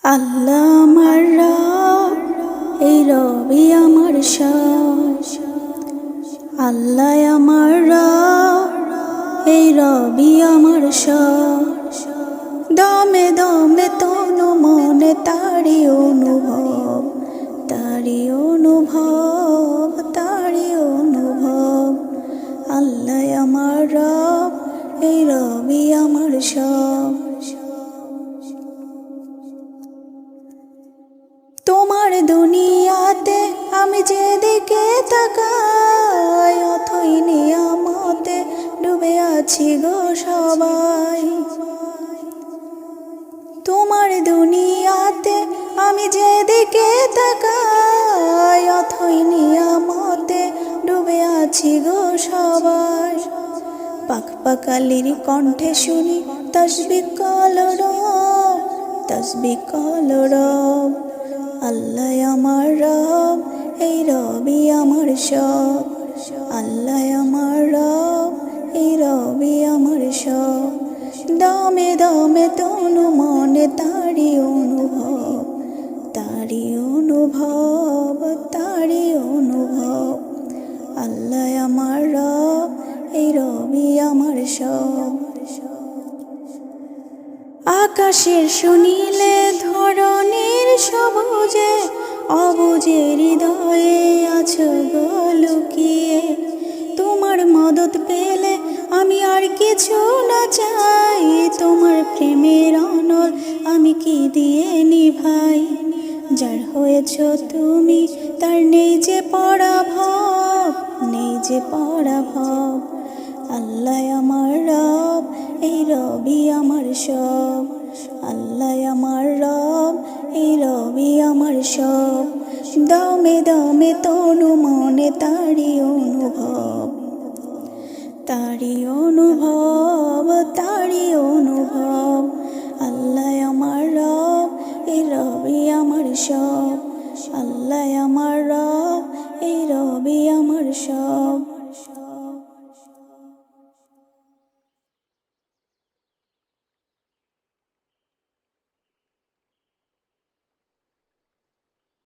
আল্লাহ আমার রব, এই রবি আমার সব। আল্লাহ আমার রব, এই রবি আমার সব। দমে দমে তনু মনে তারি অনুভব, তারি অনুভব, তারি অনুভব। আল্লাহ আমার রব, এই রবি আমার সব। তোমার দুনিয়াতে আমি যেদিকে তাকাই, অথই নিয়ামতে ডুবে আছি গো সবাই। তোমার দুনিয়াতে আমি যেদিকে তাকাই, অথই নিয়ামতে ডুবে আছি গো সবাই। পাক পাকালির কণ্ঠে শুনি তাসবিহ কলরব, তাসবিহ কলরব। আল্লাহ আমার রব, এই রবি আমার সব। আল্লাহ আমার রব, এই রবি আমার সব। দমে দমে তনু মনে তারি অনুভব, তারি অনুভব, তারি অনুভব। আল্লাহ আমার রব, এই রবি আমার সব। আকাশের শুনিলে ধরনের সবুজে, অবুজে হৃদয়ে আছো গো লুকিয়ে। তোমার মদত পেলে আমি আর কিছু না চাই, তোমার প্রেমের অনল আমি কি দিয়ে নিভাই। যার হয়েছ তুমি তার নেই যে পরাভব, নেই যে পরাভব। আল্লাহ আমার রব, এই রবি আমার সব। আল্লাহ আমার রব, এই রবি আমার সব। দমে দমে তনু মনে তারি অনুভব, তারি অনুভব, তারি অনুভব। আল্লাহ আমার রব, এই রবি আমার সব। আল্লাহ আমার রব, এই রবি আমার সব।